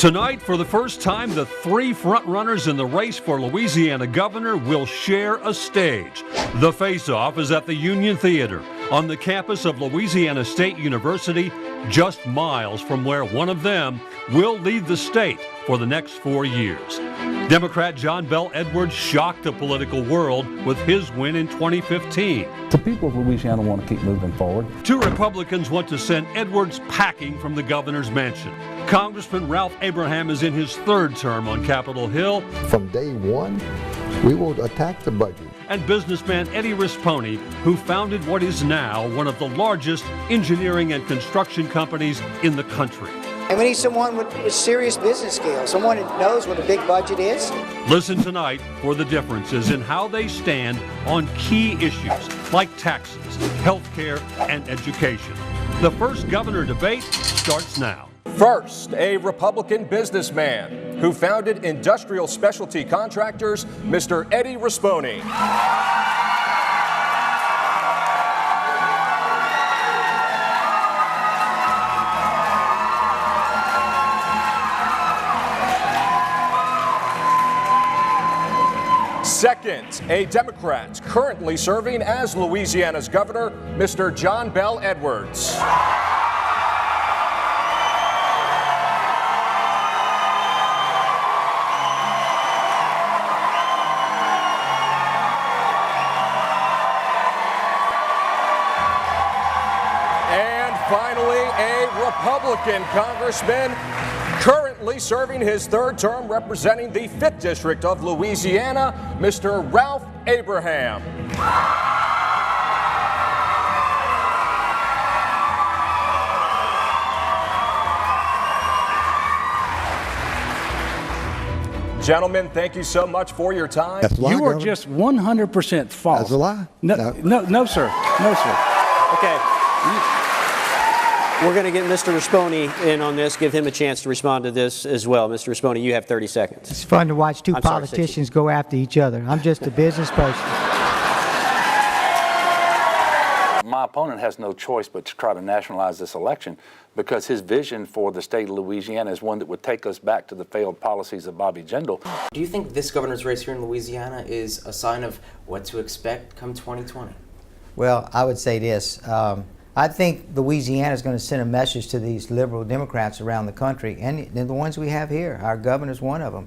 Tonight, for the first time, the three frontrunners in the race for Louisiana governor will share a stage. The face-off is at the Union Theater on the campus of Louisiana State University, just miles from where one of them will lead the state for the next 4 years. Democrat John Bel Edwards shocked the political world with his win in 2015. The people of Louisiana want to keep moving forward. Two Republicans want to send Edwards packing from the governor's mansion. Congressman Ralph Abraham is in his third term on Capitol Hill. From day one, we will attack the budget. And businessman Eddie Rispone, who founded what is now one of the largest engineering and construction companies in the country. And we need someone with serious business skills, someone who knows what a big budget is. Listen tonight for the differences in how they stand on key issues like taxes, health care, and education. The first governor debate starts now. First, a Republican businessman who founded Industrial Specialty Contractors, Mr. Eddie Rispone. Second, a Democrat currently serving as Louisiana's governor, Mr. John Bel Edwards. And finally, a Republican congressman currently serving his third term representing the 5th District of Louisiana, Mr. Ralph Abraham. Gentlemen, thank you so much for your time. That's a lie, You are Governor. just 100% false. That's a lie. No, sir. No, sir. Okay. We're going to get Mr. Rispone in on this, give him a chance to respond to this as well. Mr. Rispone, you have 30 seconds. It's fun to watch two I'm sorry, politicians go after each other. I'm just a business person. My opponent has no choice but to try to nationalize this election because his vision for the state of Louisiana is one that would take us back to the failed policies of Bobby Jindal. Do you think this governor's race here in Louisiana is a sign of what to expect come 2020? Well, I would say this. I think Louisiana is going to send a message to these liberal Democrats around the country, and the ones we have here. Our governor's one of them.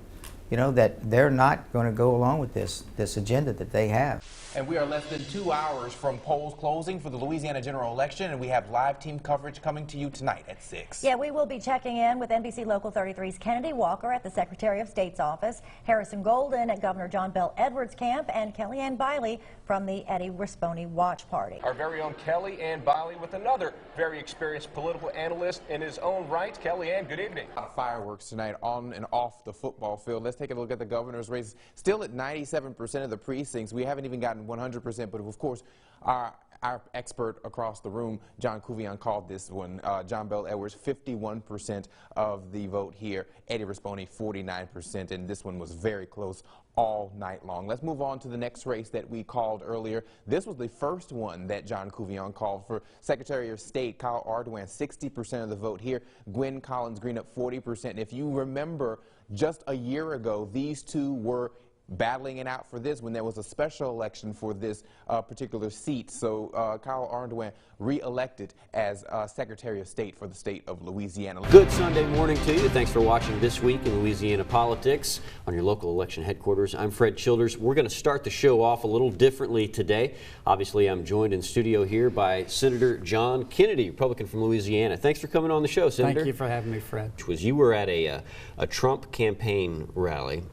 You know, that they're not going to go along with this agenda that they have. And we are less than 2 hours from polls closing for the Louisiana general election, and we have live team coverage coming to you tonight at 6. Yeah, we will be checking in with NBC Local 33's Kennedy Walker at the Secretary of State's office, Harrison Golden at Governor John Bel Edwards' camp, and Kellyanne Biley from the Eddie Rispone Watch Party. Our very own Kellyanne Biley with another very experienced political analyst in his own right. Kellyanne, good evening. Fireworks tonight on and off the football field. Let's take a look at the governor's race. Still at 97% of the precincts. We haven't even gotten 100%, but of course, our expert across the room, John Couvion, called this one. John Bel Edwards, 51% of the vote here. Eddie Rispone, 49%, and this one was very close all night long. Let's move on to the next race that we called earlier. This was the first one that John Couvion called for Secretary of State Kyle Ardoin, 60% of the vote here. Gwen Collins Green up 40%. And if you remember, just a year ago, these two were battling it out for this when there was a special election for this particular seat. So Kyle Ardoin re-elected as Secretary of State for the state of Louisiana. Good Sunday morning to you. Thanks for watching This Week in Louisiana Politics on your local election headquarters. I'm Fred Childers. We're going to start the show off a little differently today. Obviously, I'm joined in studio here by Senator John Kennedy, Republican from Louisiana. Thanks for coming on the show, Senator. Thank you for having me, Fred. You were at a Trump campaign rally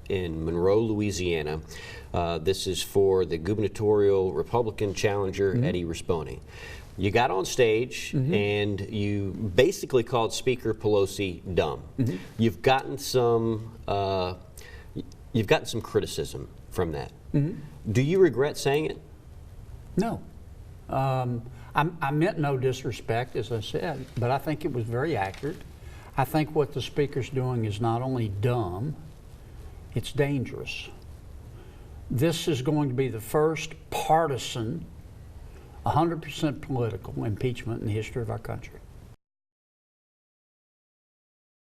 in Monroe, Louisiana. This is for the gubernatorial Republican challenger, Eddie Rispone. You got on stage and you basically called Speaker Pelosi dumb. You've gotten some criticism from that. Do you regret saying it? No. I meant no disrespect, as I said, but I think it was very accurate. I think what the Speaker's doing is not only dumb, it's dangerous. This is going to be the first partisan, 100% political impeachment in the history of our country.